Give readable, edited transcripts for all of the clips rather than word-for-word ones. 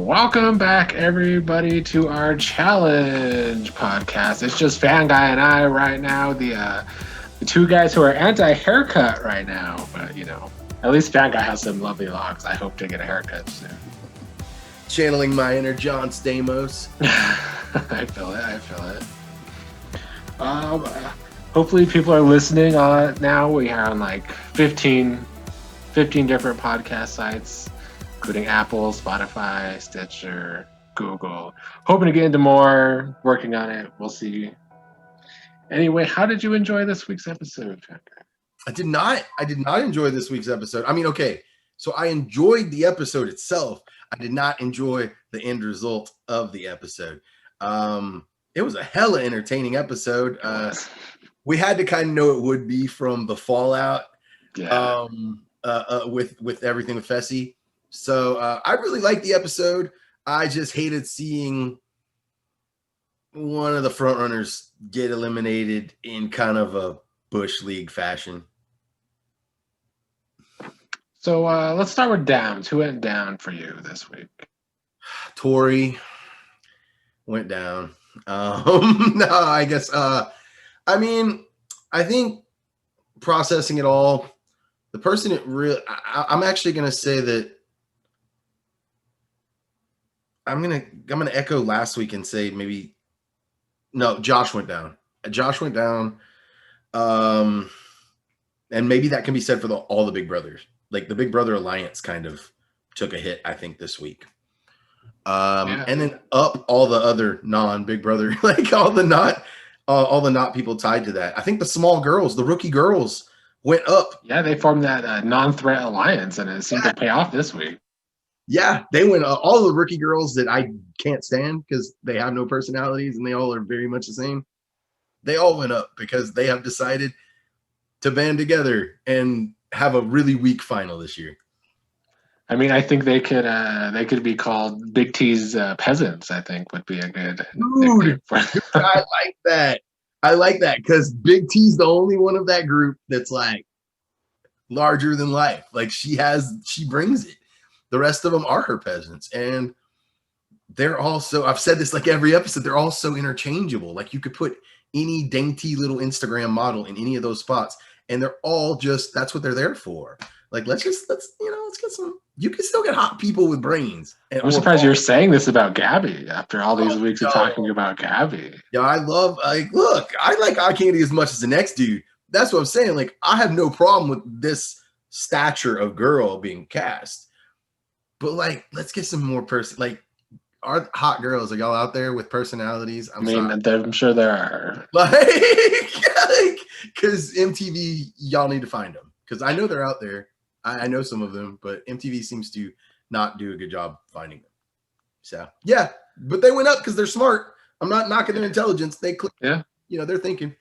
Welcome back, everybody, to our challenge podcast. It's just Fan Guy and I right now, the two guys who are anti-haircut right now. But at least Fan Guy has some lovely locks. I hope to get a haircut soon. Channeling my inner John Stamos. I feel it. Hopefully, people are listening now. We are on like 15 different podcast sites, including Apple, Spotify, Stitcher, Google. Hoping to get into more, working on it. We'll see. Anyway, how did you enjoy this week's episode? I did not enjoy this week's episode. I mean, okay, so I enjoyed the episode itself. I did not enjoy the end result of the episode. It was a hella entertaining episode. We had to kind of know it would be from the fallout. Yeah. With everything with Fessy. So I really liked the episode. I just hated seeing one of the front runners get eliminated in kind of a Bush League fashion. So let's start with downs. Who went down for you this week? Tori went down. No, I guess. I mean, I think processing it all, the person that really, I'm actually going to say that I'm gonna echo last week and say maybe no. Josh went down. And maybe that can be said for all the Big Brothers. Like the Big Brother Alliance kind of took a hit, I think, this week. And then up all the other non-Big Brother, like all the not people tied to that. I think the small girls, the rookie girls, went up. Yeah, they formed that non-threat alliance, and it seemed to pay off this week. Yeah, they went all the rookie girls that I can't stand because they have no personalities and they all are very much the same. They all went up because they have decided to band together and have a really weak final this year. I mean, I think they could be called Big T's peasants. I think would be a good dude. I like that. I like that because Big T's the only one of that group that's like larger than life. Like she brings it. The rest of them are her peasants, and they're also, I've said this like every episode, they're all so interchangeable. Like you could put any dainty little Instagram model in any of those spots, and they're all just, that's what they're there for. Like let's get some, you can still get hot people with brains. I'm surprised you're saying this about Gabby after all these weeks of talking about Gabby. Yeah, I love, look, I like eye candy as much as the next dude. That's what I'm saying. Like I have no problem with this stature of girl being cast. But like, let's get some more like our hot girls. Are y'all out there with personalities? I'm sure there are. Because MTV, y'all need to find them. Because I know they're out there. I know some of them, but MTV seems to not do a good job finding them. So yeah, but they went up because they're smart. I'm not knocking their intelligence. They click. Yeah, they're thinking.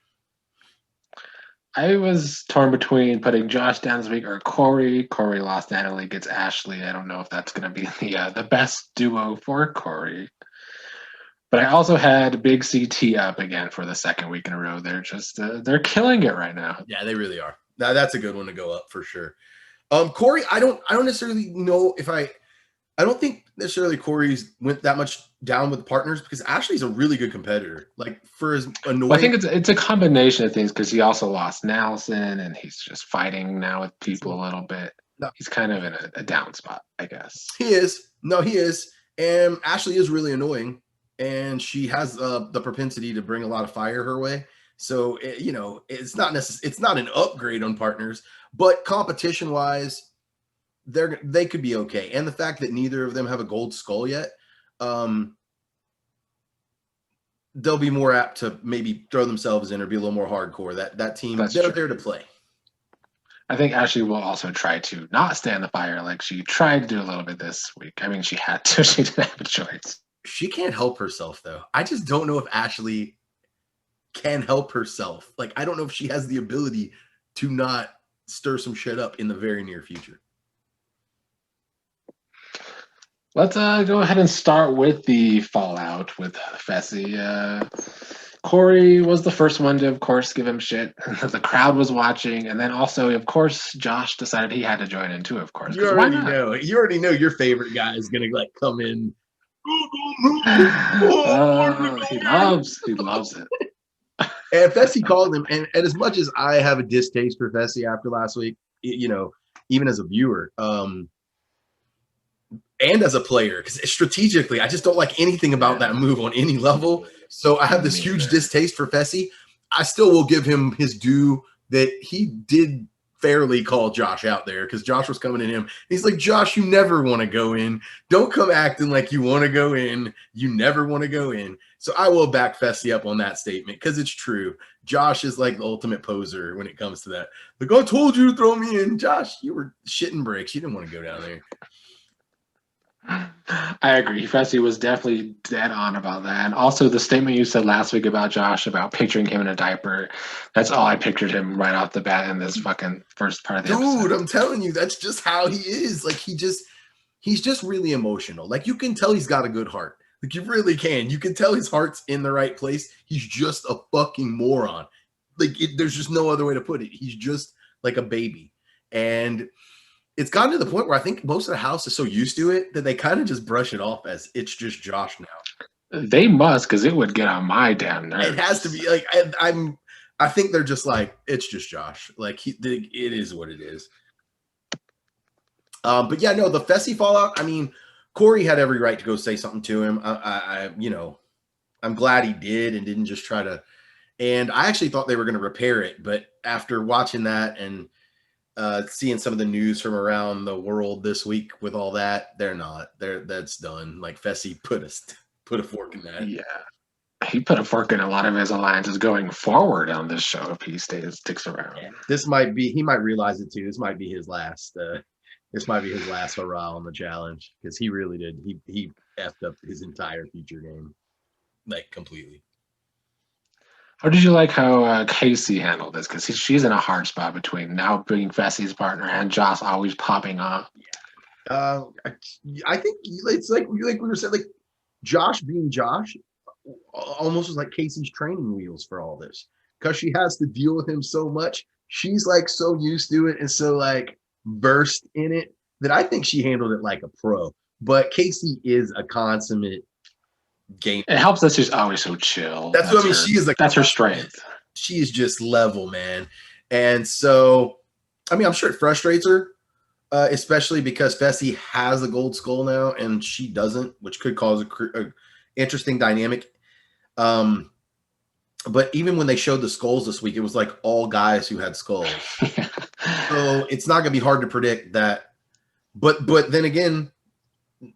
I was torn between putting Josh down this week or Corey. Corey lost. Natalie gets Ashley. I don't know if that's going to be the best duo for Corey. But I also had Big CT up again for the second week in a row. They're just they're killing it right now. Yeah, they really are. That's a good one to go up for sure. Corey, I don't necessarily know if I don't think necessarily Corey's went that much down with partners because Ashley's a really good competitor. Like for as annoying, I think it's a combination of things because he also lost Nelson and he's just fighting now with people a little bit. No. He's kind of in a down spot, I guess. He is. No, he is. And Ashley is really annoying, and she has the propensity to bring a lot of fire her way. So it's not it's not an upgrade on partners, but competition wise, they could be okay. And the fact that neither of them have a gold skull yet, they'll be more apt to maybe throw themselves in or be a little more hardcore. That team, they're there to play. I think Ashley will also try to not stand the fire like she tried to do a little bit this week. I mean, she had to. She didn't have a choice. She can't help herself, though. I just don't know if Ashley can help herself. Like, I don't know if she has the ability to not stir some shit up in the very near future. Let's go ahead and start with the fallout with Fessy. Corey was the first one to, of course, give him shit. The crowd was watching, and then also, of course, Josh decided he had to join in too. Of course, you already know your favorite guy is gonna like come in He loves it. And Fessy called him, and as much as I have a distaste for Fessy after last week, you know, even as a viewer, and as a player, because strategically, I just don't like anything about that move on any level. So I have this huge distaste for Fessy. I still will give him his due that he did fairly call Josh out there, because Josh was coming at him. He's like, Josh, you never want to go in. Don't come acting like you want to go in. You never want to go in. So I will back Fessy up on that statement, because it's true. Josh is like the ultimate poser when it comes to that. Like, I told you to throw me in. Josh, you were shitting bricks. You didn't want to go down there. I agree. Fessy was definitely dead on about that. And also the statement you said last week about Josh, about picturing him in a diaper. That's all I pictured him right off the bat in this fucking first part of the episode. Dude, I'm telling you, that's just how he is. Like, he's just really emotional. Like, you can tell he's got a good heart. Like, you really can. You can tell his heart's in the right place. He's just a fucking moron. Like, there's just no other way to put it. He's just like a baby. And it's gotten to the point where I think most of the house is so used to it that they kind of just brush it off as it's just Josh now. They must, because it would get on my damn nerves. It has to be. Like, I think they're just like, it's just Josh. Like, it is what it is. But yeah, no, the Fessy fallout. I mean, Corey had every right to go say something to him. I'm glad he did and didn't just try to. And I actually thought they were going to repair it, but after watching that and seeing some of the news from around the world this week with all that, they're not. That's done. Like, Fessy put a fork in that. Yeah. He put a fork in a lot of his alliances going forward on this show if he sticks around. Yeah. He might realize it too. This might be his last hurrah on the challenge, because he really did. He effed up his entire future game, like, completely. How did you like how Casey handled this? Because she's in a hard spot between now being Fessy's partner and Josh always popping up. I think it's like we were saying, like, Josh being Josh almost was like Casey's training wheels for all this, because she has to deal with him so much. She's like so used to it and so like versed in it that I think she handled it like a pro. But Casey is a consummate game. It helps that she's always so chill. That's what I mean. She is like, that's her strength. She is just level, man. And so, I mean, I'm sure it frustrates her, especially because Fessy has a gold skull now and she doesn't, which could cause a interesting dynamic. But even when they showed the skulls this week, it was like all guys who had skulls. So it's not going to be hard to predict that. But then again,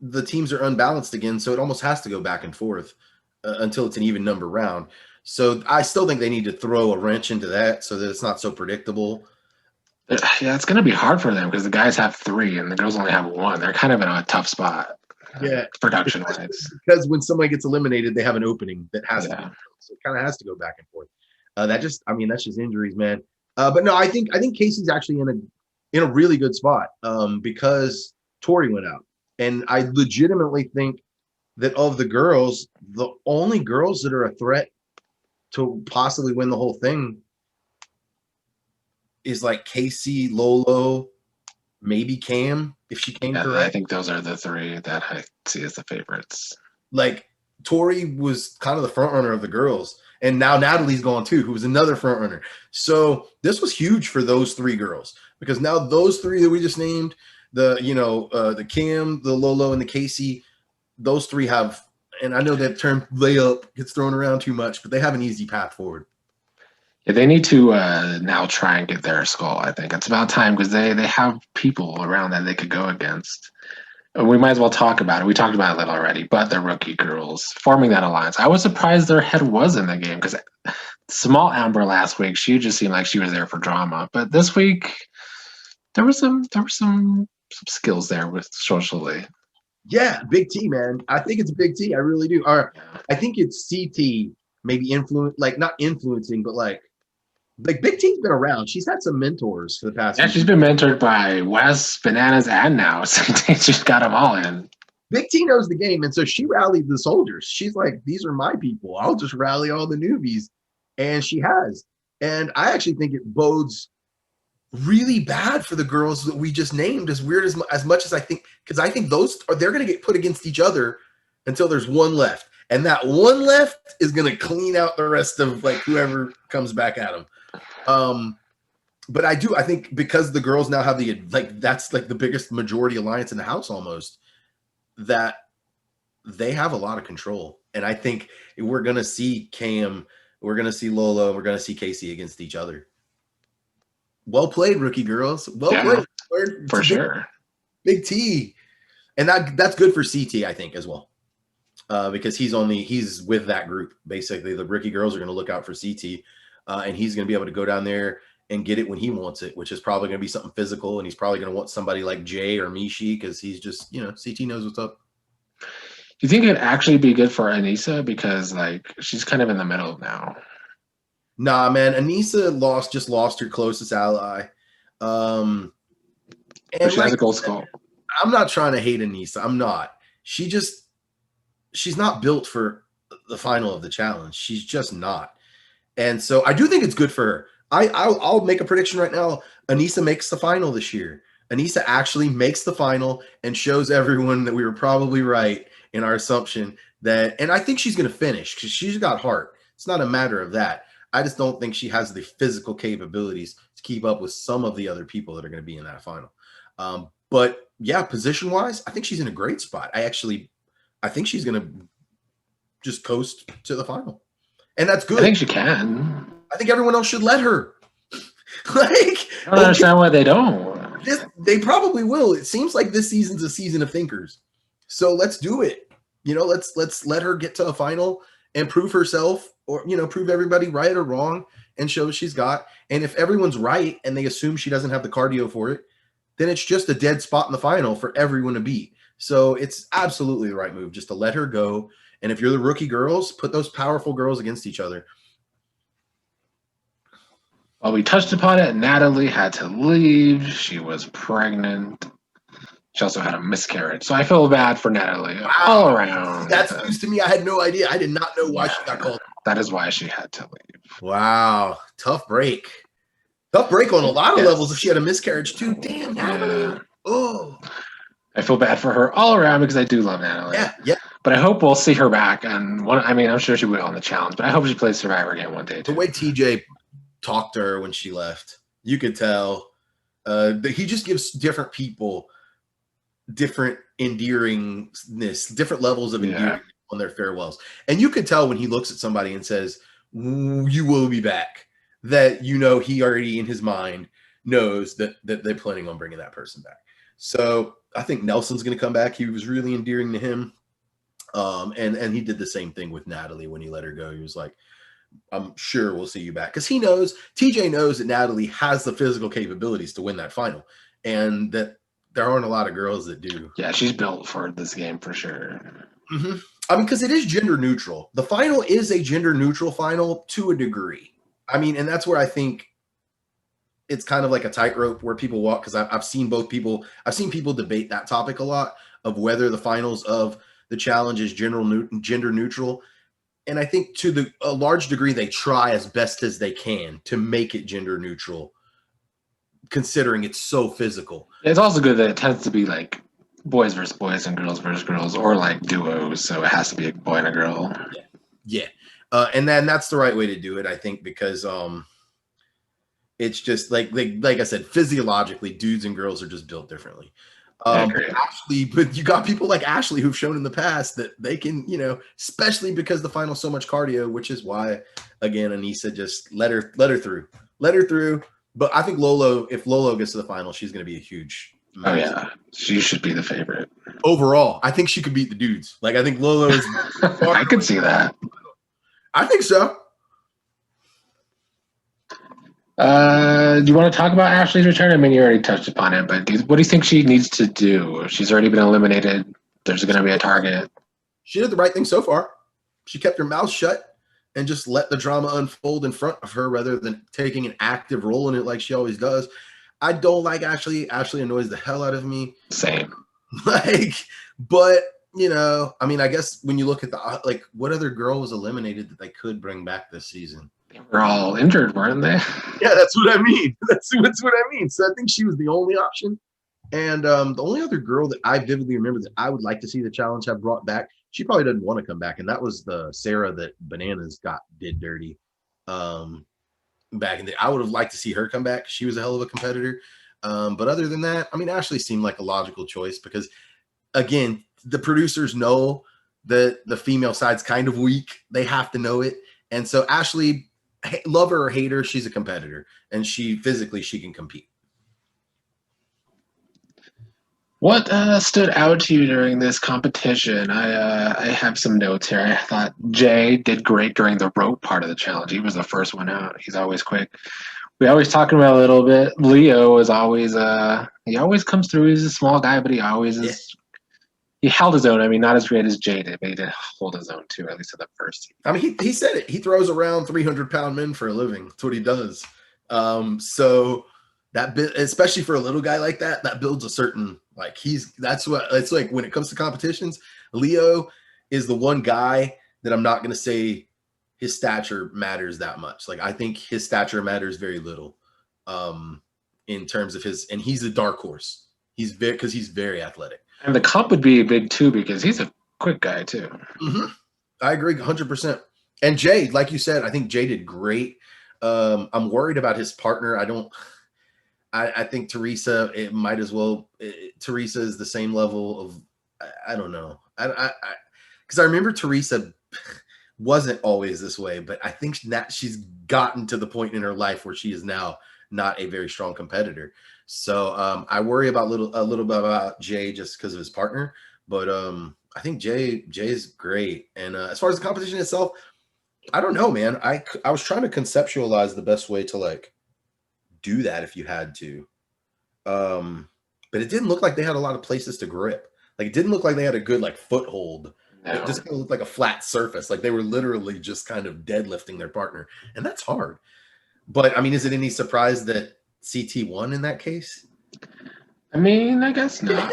the teams are unbalanced again, so it almost has to go back and forth until it's an even number round. So I still think they need to throw a wrench into that so that it's not so predictable. Yeah, it's going to be hard for them because the guys have 3 and the girls only have 1. They're kind of in a tough spot. Yeah, production-wise. Because when somebody gets eliminated, they have an opening that has to, so it kind of has to go back and forth. That's just injuries, man. But no, I think Casey's actually in a really good spot because Tori went out, and I legitimately think that of the girls, the only girls that are a threat to possibly win the whole thing is like Casey, Lolo, maybe Cam, if she came correct. I think those are the 3 that I see as the favorites. Like, Tori was kind of the front runner of the girls, and now Natalie's gone too, who was another front runner. So this was huge for those 3 girls, because now those 3 that we just named, the Cam, the Lolo, and the Casey, those 3 have, and I know that term layup gets thrown around too much, but they have an easy path forward. Yeah, they need to now try and get their skull. I think it's about time, because they have people around that they could go against. We might as well talk about it. We talked about it a little already, but the rookie girls forming that alliance. I was surprised their head was in the game, because small Amber last week, she just seemed like she was there for drama. But this week, there were some skills there with socially. Yeah, Big T, man. I think it's Big T. I really do. Or I think it's CT maybe not influencing, but like Big T's been around. She's had some mentors for the past. Yeah, she's been mentored by Wes, Bananas, and now. She's got them all in. Big T knows the game, and so she rallied the soldiers. She's like, these are my people. I'll just rally all the newbies. And she has. And I actually think it bodes really bad for the girls that we just named, as weird as much as I think, because I think they're going to get put against each other until there's one left. And that one left is going to clean out the rest of like whoever comes back at them. But I think because the girls now have that's like the biggest majority alliance in the house almost, that they have a lot of control. And I think we're going to see Cam, we're going to see Lola, we're going to see Casey against each other. Well played, rookie girls. Well played. For sure. Big T. And that's good for CT, I think, as well. Because he's with that group. Basically, the rookie girls are going to look out for CT. And he's going to be able to go down there and get it when he wants it, which is probably going to be something physical. And he's probably going to want somebody like Jay or Mishi because he's just, CT knows what's up. Do you think it'd actually be good for Aneesa? Because, like, she's kind of in the middle now. Nah, man. Aneesa just lost her closest ally. And but she has a gold skull. I'm not trying to hate Aneesa. I'm not. She's not built for the final of the challenge. She's just not. And so I do think it's good for her. I'll make a prediction right now. Aneesa makes the final this year. Aneesa actually makes the final and shows everyone that we were probably right in our assumption that, and I think she's going to finish because she's got heart. It's not a matter of that. I just don't think she has the physical capabilities to keep up with some of the other people that are going to be in that final. But yeah, position wise, I think she's in a great spot. I think she's going to just coast to the final. And that's good. I think she can. I think everyone else should let her. I don't understand why they don't. They probably will. It seems like this season's a season of thinkers. So let's do it. Let's let her get to a final and prove herself, or prove everybody right or wrong and show what she's got. And if everyone's right and they assume she doesn't have the cardio for it, then it's just a dead spot in the final for everyone to beat. So it's absolutely the right move just to let her go. And if you're the rookie girls, put those powerful girls against each other. Well, we touched upon it. Natalie had to leave. She was pregnant. She also had a miscarriage. So I feel bad for Natalie all around. That's news to me. I had no idea. I did not know why she got called. That is why she had to leave. Wow. Tough break. Tough break on a lot of levels if she had a miscarriage too. Damn, Natalie. Yeah. Oh. I feel bad for her all around because I do love Natalie. Yeah. But I hope we'll see her back. And I'm sure she will on the challenge, but I hope she plays Survivor again one day too. The way TJ talked to her when she left, you could tell that he just gives different people different endearingness, different levels of endearing on their farewells. And you could tell when he looks at somebody and says, "You will be back," that he already in his mind knows that they're planning on bringing that person back. So I think Nelson's going to come back. He was really endearing to him. And he did the same thing with Natalie when he let her go. He was like, "I'm sure we'll see you back." Because TJ knows that Natalie has the physical capabilities to win that final. And that there aren't a lot of girls that do. Yeah, she's built for this game for sure. Mm-hmm. I mean, because it is gender neutral. The final is a gender neutral final to a degree. I mean, and that's where I think it's kind of like a tightrope where people walk, because I've seen people debate that topic a lot of whether the finals of the challenge is gender neutral. And I think to a large degree, they try as best as they can to make it gender neutral, considering it's so physical. It's also good that it tends to be like boys versus boys and girls versus girls, or like duos. So it has to be a boy and a girl. Yeah. And then that's the right way to do it, I think, because it's just like I said, physiologically, dudes and girls are just built differently. Ashley, but you got people like Ashley who've shown in the past that they can, especially because the final's so much cardio, which is why, again, Aneesa just let her through. But I think if Lolo gets to the final, she's going to be a huge. Oh yeah, she should be the favorite overall. I think she could beat the dudes. Like I think Lolo is. I could see that. I think so. Do you want to talk about Ashley's return? I mean, you already touched upon it, but what do you think she needs to do? She's already been eliminated. There's going to be a target. She did the right thing so far. She kept her mouth shut and just let the drama unfold in front of her rather than taking an active role in it like she always does. I don't like Ashley. Ashley annoys the hell out of me. Same. But, I mean, I guess when you look at what other girl was eliminated that they could bring back this season? They were all injured, weren't they? Yeah, that's what I mean. That's what I mean. So I think she was the only option. And the only other girl that I vividly remember that I would like to see the challenge have brought back, She probably doesn't want to come back, and that was the Sarah that Bananas did dirty. Back in the, I would have liked to see her come back. She was a hell of a competitor. But other than that, I mean, Ashley seemed like a logical choice because, again, the producers know that the female side's kind of weak. They have to know it. And so Ashley, love her or hate her, she's a competitor, and she can compete. What stood out to you during this competition? I have some notes here. I thought Jay did great during the rope part of the challenge. He was the first one out. He's always quick. We always talking about a little bit. Leo is always he always comes through. He's a small guy, but he always is. He held his own. I mean, not as great as Jay did, but he did hold his own too, at least at the first. I mean, he said it. He throws around 300-pound men for a living. That's what he does. So that bit, especially for a little guy like that, that builds a certain that's what it's like when it comes to competitions. Leo is the one guy that I'm not going to say his stature matters that much. Like, I think his stature matters very little in terms of his, and he's a dark horse. He's very athletic. And the comp would be big too because he's a quick guy too. Mm-hmm. I agree 100%. And Jay, like you said, I think Jay did great. I'm worried about his partner. I think Teresa, it might as well. Teresa is the same level of, I don't know. Because I remember Teresa wasn't always this way, but I think that she's gotten to the point in her life where she is now not a very strong competitor. So I worry about a little bit about Jay just because of his partner. But I think Jay is great. And as far as the competition itself, I don't know, man. I was trying to conceptualize the best way to do that if you had to. But it didn't look like they had a lot of places to grip. Like, it didn't look like they had a good foothold. No. It just kind of looked like a flat surface. Like, they were literally just kind of deadlifting their partner. And that's hard. But I mean, is it any surprise that CT won in that case? I mean, I guess not.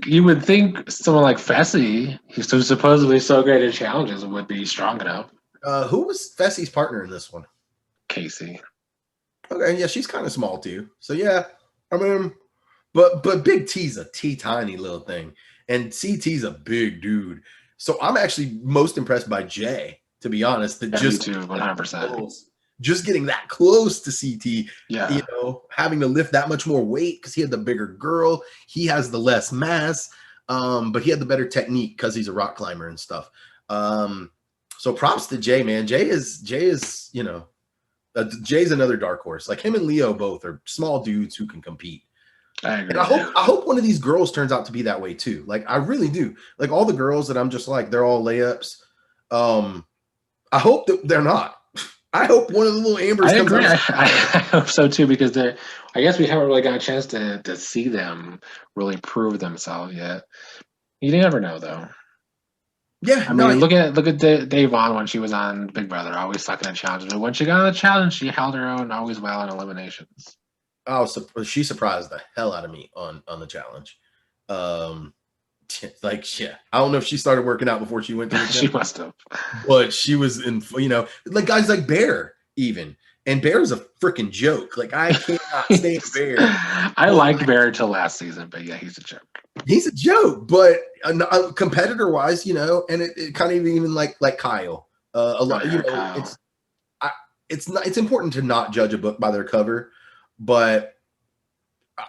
You would think someone like Fessy, who's supposedly so great at challenges, would be strong enough. Who was Fessy's partner in this one? Casey. Okay, yeah, she's kind of small too. So yeah, I mean, but Big T's a tiny little thing, and CT's a big dude. So I'm actually most impressed by Jay, to be honest. That just 100%. Just getting that close to CT, yeah, having to lift that much more weight because he had the bigger girl, he has the less mass, but he had the better technique because he's a rock climber and stuff. So props to Jay, man. Jay is Jay's another dark horse. Like, him and Leo both are small dudes who can compete. I agree. And I hope one of these girls turns out to be that way too. Like, I really do. Like, all the girls that I'm just like, they're all layups. I hope that they're not. I hope one of the little Ambers comes out. I hope so too, because I guess we haven't really got a chance to see them really prove themselves yet. You never know, though. Yeah, I mean, look at Da'Vonne when she was on Big Brother, always sucking at challenges. But when she got on the challenge, she held her own, always well in eliminations. Oh, so she surprised the hell out of me on the challenge. Yeah, I don't know if she started working out before she went to the gym. She must have. But she was in, like guys like Bear even. And Bear's a freaking joke. Like, I cannot stand Bear. I liked Bear till last season, but yeah, he's a joke. He's a joke, but competitor-wise, and it kind of even like Kyle. A lot, Kyle. It's important to not judge a book by their cover, but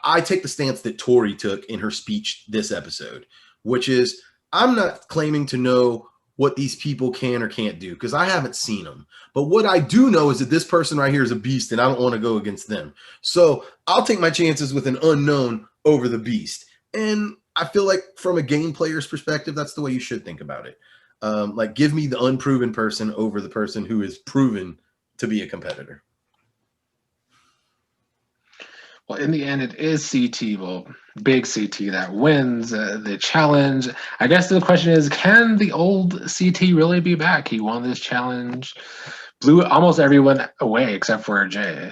I take the stance that Tori took in her speech this episode, which is, I'm not claiming to know what these people can or can't do because I haven't seen them. But what I do know is that this person right here is a beast and I don't want to go against them. So I'll take my chances with an unknown over the beast. And I feel like from a game player's perspective, that's the way you should think about it. Give me the unproven person over the person who is proven to be a competitor. Well, in the end, it is CT, big CT that wins the challenge. I guess the question is, can the old CT really be back? He won this challenge, blew almost everyone away except for Jay.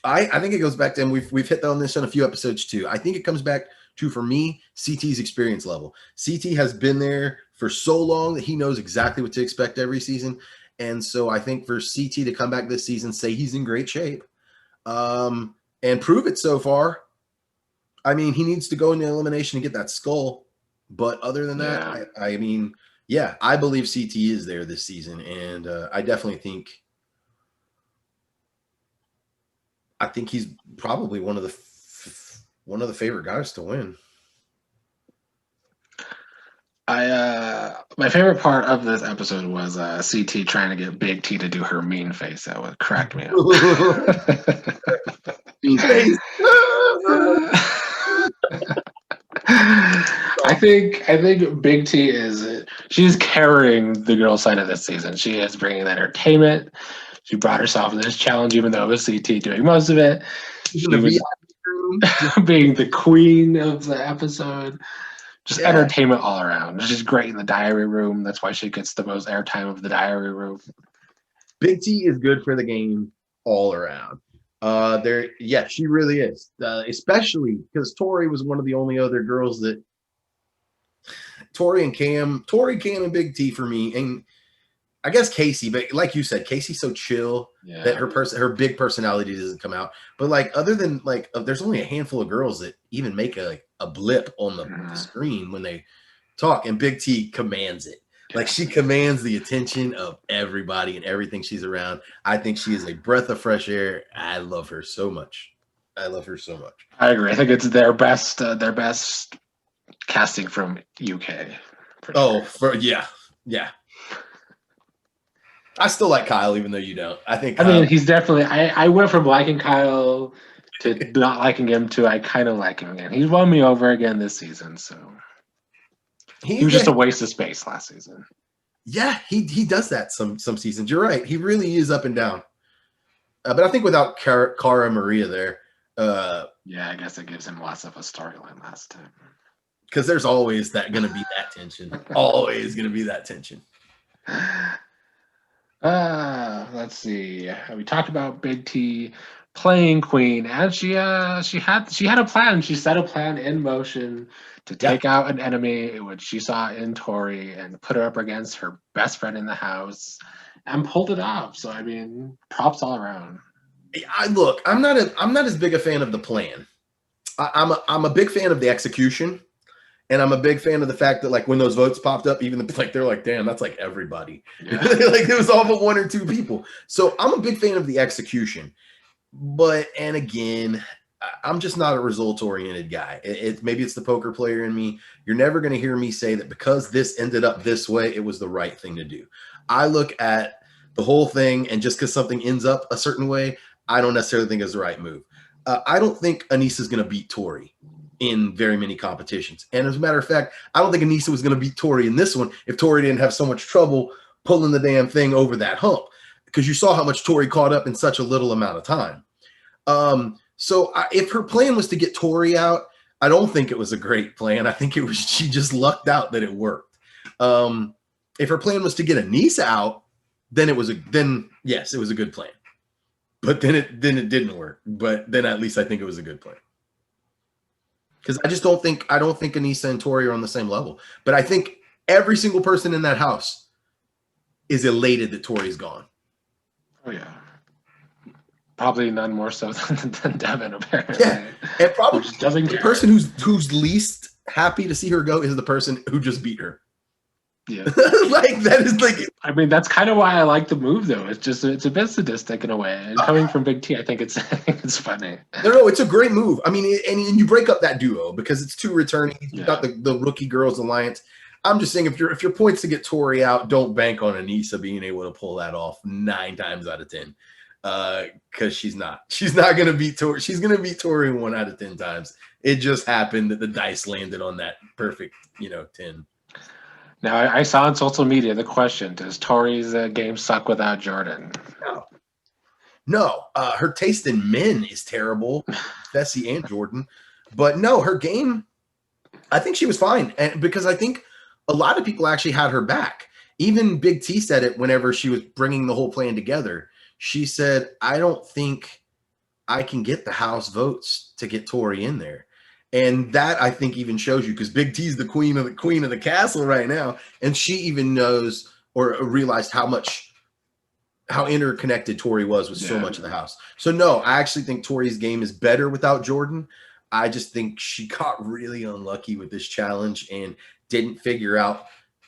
I think it goes back to, and we've hit on this on a few episodes too. I think it comes back to, for me, CT's experience level. CT has been there for so long that he knows exactly what to expect every season. And so I think for CT to come back this season, say he's in great shape, and prove it so far. I mean, he needs to go into elimination and get that skull. But other than that, Yeah. I mean, yeah, I believe CT is there this season, and I definitely think he's probably one of the favorite guys to win. My favorite part of this episode was CT trying to get Big T to do her mean face. That would crack me up. Face. I think Big T she's carrying the girl side of this season. She is bringing the entertainment. She brought herself in this challenge, even though it was CT doing most of it. She's She in the was VIP room. being the queen of the episode. Just Yeah. entertainment all around. She's great in the diary room. That's why she gets the most airtime of the diary room. Big T is good for the game all around. Yeah, she really is. Especially because Tori was one of the only other girls that Tori, Cam, and Big T for me, and I guess Casey, but like you said, Casey's so chill that her big personality doesn't come out. But like other than like there's only a handful of girls that even make a blip on the screen when they talk, and Big T commands it. Like she commands the attention of everybody and everything she's around. I think she is a breath of fresh air. I love her so much. I agree. I think it's their best casting from UK. Yeah. I still like Kyle, even though you don't. I mean, he's definitely. I went from liking Kyle to not liking him to I kind of like him again. He's won me over again this season. So he was just a waste of space last season. Yeah, he does that some seasons. You're right. He really is up and down. But I think without Cara Maria there, yeah, I guess it gives him less of a storyline last time. Because there's always going to be that tension. Always going to be that tension. Let's see. We talked about Big T playing Queen, and she had a plan. She set a plan in motion to take out an enemy, which she saw in Tori, and put her up against her best friend in the house, and pulled it off. So I mean, props all around. I'm not as big a fan of the plan. I'm a big fan of the execution. And I'm a big fan of the fact that, like, when those votes popped up, even they're like, damn, that's like everybody. Yeah. Like, there was all but one or two people. So I'm a big fan of the execution. And again, I'm just not a results-oriented guy. Maybe it's the poker player in me. You're never going to hear me say that because this ended up this way, it was the right thing to do. I look at the whole thing, and just because something ends up a certain way, I don't necessarily think it's the right move. I don't think Anissa's going to beat Tori in very many competitions. And as a matter of fact, I don't think Anissa was going to beat Tori in this one if Tori didn't have so much trouble pulling the damn thing over that hump, because you saw how much Tori caught up in such a little amount of time. If her plan was to get Tori out, I don't think it was a great plan. I think she just lucked out that it worked. If her plan was to get Anissa out, then yes, it was a good plan. But then it didn't work. But then at least I think it was a good plan. Because I don't think Anissa and Tori are on the same level. But I think every single person in that house is elated that Tori's gone. Oh yeah, probably none more so than Devin, apparently. Yeah, and probably the person who's least happy to see her go is the person who just beat her. Yeah, like that is like. I mean, that's kind of why I like the move, though. It's a bit sadistic in a way. And coming from Big T, I think it's funny. No, it's a great move. I mean, and you break up that duo because it's two returning. You've got the Rookie Girls Alliance. I'm just saying, if your point's to get Tori out, don't bank on Anissa being able to pull that off 9 times out of 10. Because she's not going to beat Tori. She's going to beat Tori 1 out of 10 times. It just happened that the dice landed on that perfect, 10. Now, I saw on social media the question: does Tori's game suck without Jordan? No. Her taste in men is terrible, Bessie and Jordan. But no, her game, I think she was fine, and because I think a lot of people actually had her back. Even Big T said it whenever she was bringing the whole plan together. She said, "I don't think I can get the House votes to get Tori in there." And that, I think, even shows you, because Big T's the queen of the castle right now, and she even knows or realized how interconnected Tori was with so much of the house. So no, I actually think Tori's game is better without Jordan. I just think she got really unlucky with this challenge and didn't figure out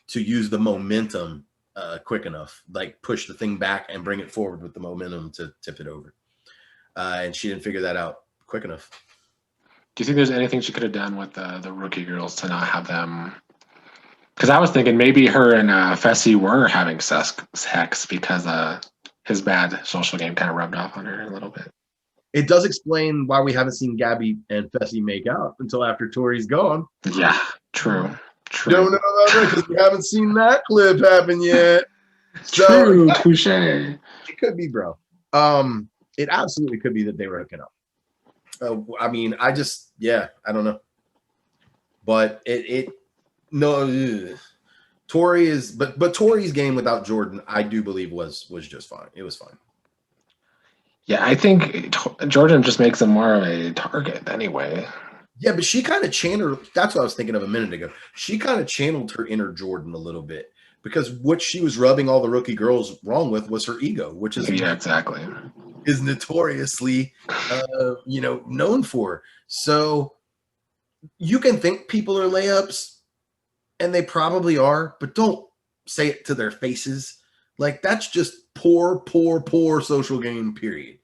to use the momentum quick enough, like push the thing back and bring it forward with the momentum to tip it over. And she didn't figure that out quick enough. Do you think there's anything she could have done with the rookie girls to not have them? Because I was thinking maybe her and Fessy were having sex because his bad social game kind of rubbed off on her a little bit. It does explain why we haven't seen Gabby and Fessy make out until after Tori's gone. Yeah, true. Don't know about that because we haven't seen that clip happen yet. True, touche. It could be, bro. It absolutely could be that they were hooking up. I mean, I don't know. But Tori is, but Tori's game without Jordan, I do believe was just fine. It was fine. Yeah, I think Jordan just makes him more of a target anyway. Yeah, but she kind of channeled. That's what I was thinking of a minute ago. She kind of channeled her inner Jordan a little bit because what she was rubbing all the rookie girls wrong with was her ego, which is exactly is notoriously, known for. So you can think people are layups, and they probably are, but don't say it to their faces. Like that's just poor social game. Period.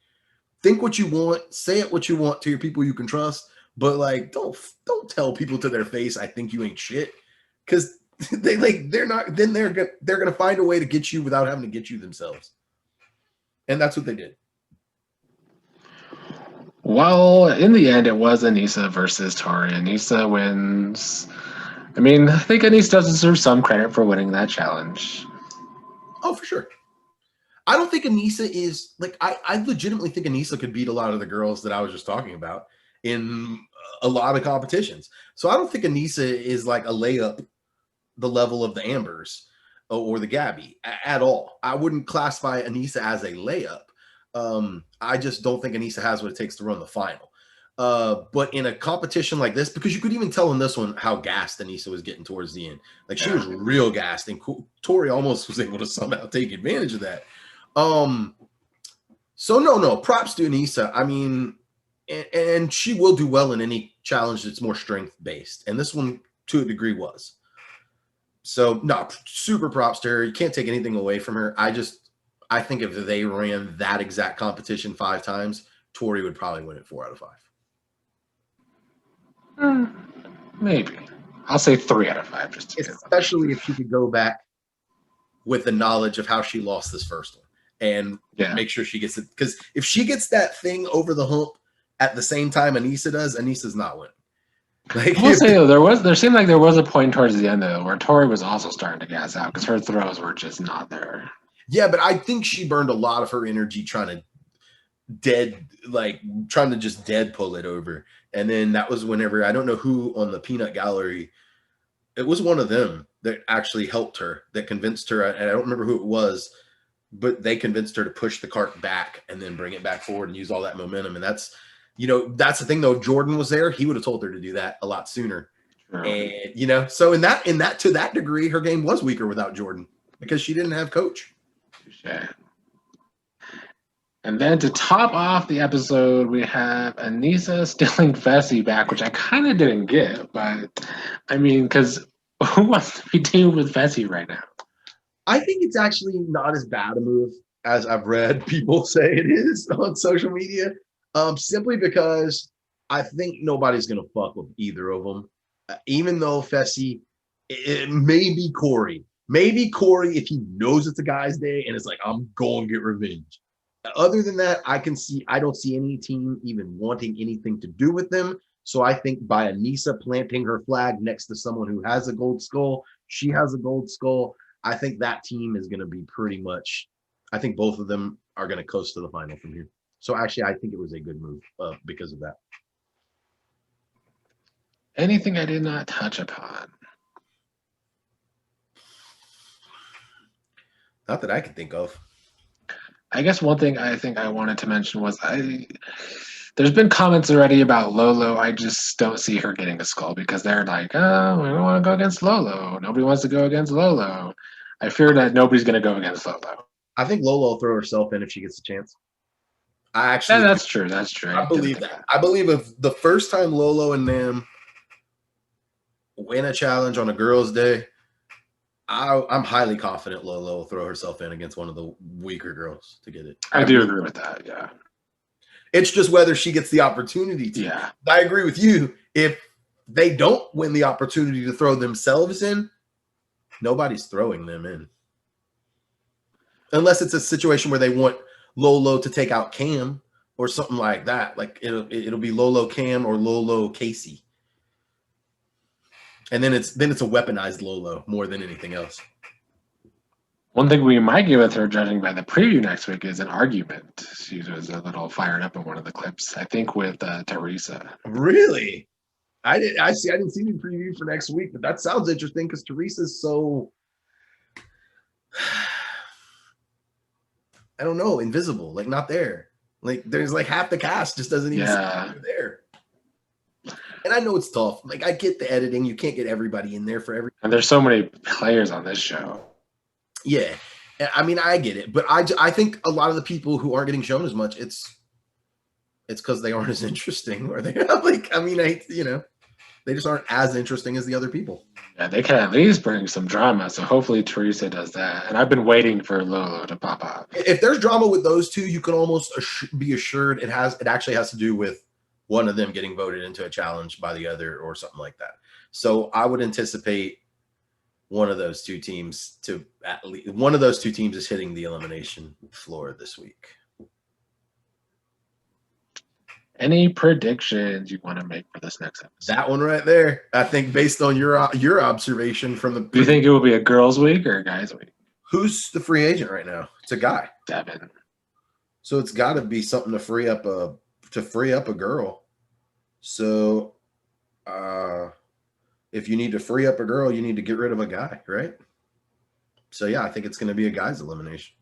Think what you want, say it what you want to your people you can trust, but like don't tell people to their face, I think you ain't shit, because they're not. Then they're gonna find a way to get you without having to get you themselves, and that's what they did. Well, in the end, it was Aneesa versus Tori. Aneesa wins. I mean, I think Aneesa does deserve some credit for winning that challenge. Oh, for sure. I don't think Aneesa is like I legitimately think Aneesa could beat a lot of the girls that I was just talking about in a lot of competitions. So I don't think Aneesa is like a layup the level of the Ambers or the Gabby at all. I wouldn't classify Aneesa as a layup. I just don't think Aneesa has what it takes to run the final. But in a competition like this, because you could even tell in this one how gassed Aneesa was getting towards the end. Like she was real gassed, and Tori almost was able to somehow take advantage of that. So no, props to Aneesa. I mean, and she will do well in any challenge that's more strength based, and this one to a degree was. So no, super props to her. You can't take anything away from her. I think if they ran that exact competition 5 times, Tori would probably win it 4 out of 5. Maybe. I'll say 3 out of 5. Especially if she could go back with the knowledge of how she lost this first one and make sure she gets it. Because if she gets that thing over the hump at the same time Aneesa does, Aneesa's not winning. Like, I will say though, there seemed like there was a point towards the end though where Tori was also starting to gas out because her throws were just not there. Yeah, but I think she burned a lot of her energy trying to just dead pull it over. And then that was whenever, I don't know who on the peanut gallery, it was one of them that actually helped her, that convinced her, and I don't remember who it was, but they convinced her to push the cart back and then bring it back forward and use all that momentum. And that's the thing though. Jordan was there. He would have told her to do that a lot sooner. Sure. And, so in that, to that degree, her game was weaker without Jordan because she didn't have coach. Sure. And then to top off the episode, we have Aneesa stealing Fessy back, which I kind of didn't get, but I mean, because who wants to be teamed with Fessy right now? I think it's actually not as bad a move as I've read people say it is on social media, simply because I think nobody's going to fuck with either of them, even though Fessy, it may be Corey. Maybe Corey, if he knows it's a guy's day and it's like, I'm going to get revenge. Other than that, I don't see any team even wanting anything to do with them. So I think by Aneesa planting her flag next to someone who has a gold skull, she has a gold skull, I think that team is going to be pretty much, I think both of them are going to coast to the final from here. So actually, I think it was a good move because of that. Anything I did not touch upon? Not that I can think of. I guess one thing I think I wanted to mention was there's been comments already about Lolo. I just don't see her getting a skull because they're like, oh, we don't want to go against Lolo. Nobody wants to go against Lolo. I fear that nobody's going to go against Lolo. I think Lolo will throw herself in if she gets a chance. I Yeah, actually, that's true. That's true. I give it believe to that. I believe if the first time Lolo and them win a challenge on a girls' day, I'm highly confident Lolo will throw herself in against one of the weaker girls to get it. I do agree with that. Yeah. It's just whether she gets the opportunity to. Yeah. I agree with you. If they don't win the opportunity to throw themselves in, nobody's throwing them in. Unless it's a situation where they want Lolo to take out Cam or something like that. Like it'll be Lolo Cam or Lolo Casey. And then it's a weaponized Lolo more than anything else. One thing we might get with her, judging by the preview next week, is an argument. She was a little fired up in one of the clips, I think, with Teresa. Really? I didn't see the preview for next week, but that sounds interesting because Teresa's so I don't know, invisible, like not there. Like there's like half the cast just doesn't even see they're there. And I know it's tough. Like I get the editing, you can't get everybody in there for every. And there's so many players on this show. Yeah, I mean I get it, but I think a lot of the people who aren't getting shown as much, it's because they aren't as interesting, or they like. I mean, they just aren't as interesting as the other people. Yeah, they can at least bring some drama. So hopefully Teresa does that. And I've been waiting for Lolo to pop up. If there's drama with those two, you can almost be assured it actually has to do with one of them getting voted into a challenge by the other or something like that. So I would anticipate one of those two teams is hitting the elimination floor this week. Any predictions you want to make for this next episode? That one right there. I think based on your observation from the. Do you think it will be a girls' week or a guys' week? Who's the free agent right now? It's a guy. Devin. So it's got to be something to free up a girl. So, if you need to free up a girl, you need to get rid of a guy, right? So yeah, I think it's going to be a guy's elimination.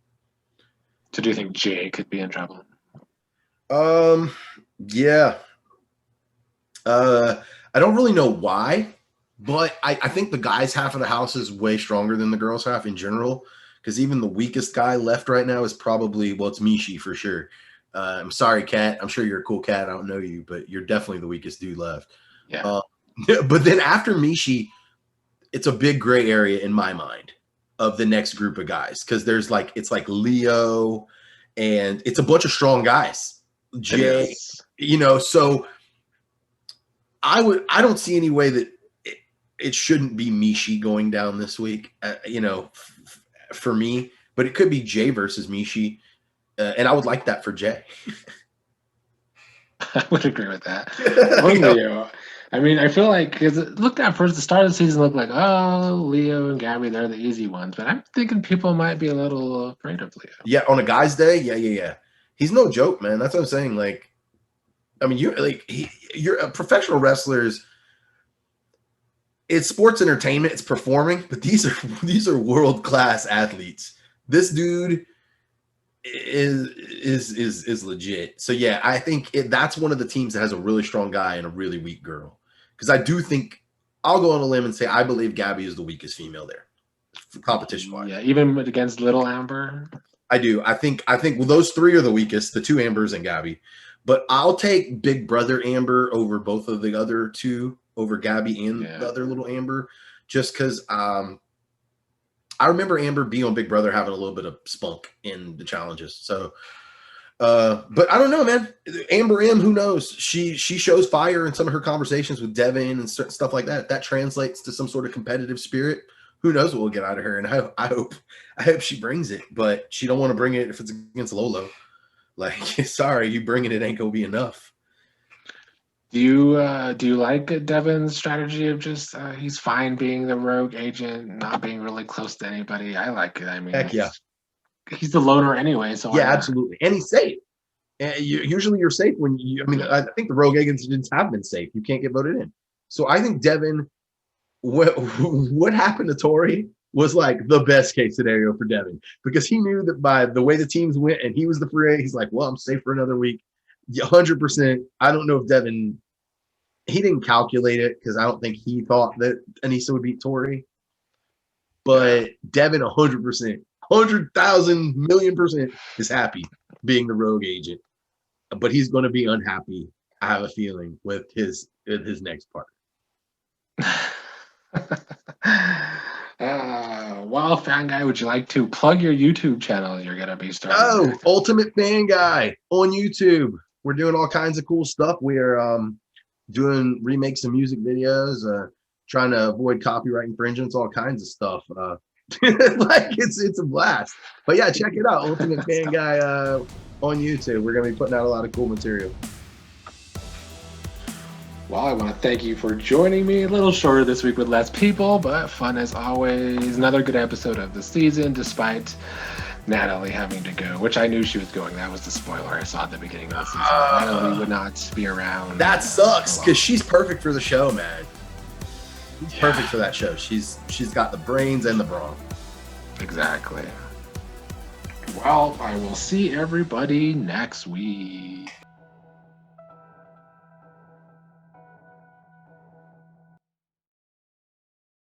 So do you think Jay could be in trouble? Yeah. I don't really know why, but I think the guys' half of the house is way stronger than the girls' half in general. Because even the weakest guy left right now is probably, it's Mishi for sure. I'm sorry, Kat. I'm sure you're a cool cat. I don't know you, but you're definitely the weakest dude left. Yeah. But then after Mishi, it's a big gray area in my mind of the next group of guys. Because it's like Leo, and it's a bunch of strong guys. Jay, so I don't see any way that it shouldn't be Mishi going down this week, for me, but it could be Jay versus Mishi. And I would like that for Jay. I would agree with that. Leo. I mean, I feel like because it looked at first, the start of the season looked like, Leo and Gabby, they're the easy ones. But I'm thinking people might be a little afraid of Leo. Yeah, on a guy's day, yeah. He's no joke, man. That's what I'm saying. Like, I mean, you're a professional wrestlers. It's sports entertainment. It's performing, but these are world-class athletes. This dude is legit. So yeah, I think that's one of the teams that has a really strong guy and a really weak girl. Because I do think I'll go on a limb and say I believe Gabby is the weakest female there, competition-wise. Yeah, even against Little Amber. I do. I think those three are the weakest, the two Ambers and Gabby. But I'll take Big Brother Amber over both of the other two, over Gabby and the other little Amber, just because I remember Amber being on Big Brother having a little bit of spunk in the challenges. So, but I don't know, man. Amber M, who knows? She shows fire in some of her conversations with Devin and stuff like that. That translates to some sort of competitive spirit. Who knows what we'll get out of her? And I hope she brings it, but she don't want to bring it if it's against Lolo. Like, sorry, you bringing it ain't gonna be enough. Do you like Devin's strategy of just he's fine being the rogue agent, not being really close to anybody? I like it. I mean, heck yeah, he's the loner anyway. So yeah, absolutely, and he's safe. And usually you're safe when you. I mean, I think the rogue agents have been safe. You can't get voted in. So I think Devin, what happened to Tori was like the best case scenario for Devin, because he knew that by the way the teams went and he was the free agent, he's like, well, I'm safe for another week. 100%. I don't know if Devin, he didn't calculate it because I don't think he thought that Aneesa would beat Tori. But Devin 100%, 100,000 million% is happy being the rogue agent. but he's going to be unhappy. I have a feeling with his next part. Well, fan guy, would you like to plug your YouTube channel you're gonna be starting? Oh, Ultimate Fan Guy on YouTube. We're doing all kinds of cool stuff. We are doing remakes of music videos, trying to avoid copyright infringements, all kinds of stuff. Like it's a blast. But yeah, check it out, Ultimate Fan Guy on YouTube. We're gonna be putting out a lot of cool material. Well, I want to thank you for joining me. A little shorter this week with less people, but fun as always. Another good episode of the season, despite Natalie having to go, which I knew she was going. That was the spoiler I saw at the beginning of the season. Natalie would not be around. That sucks because she's perfect for the show, man. She's perfect for that show. She's got the brains and the brawn. Exactly. Well, I will see everybody next week.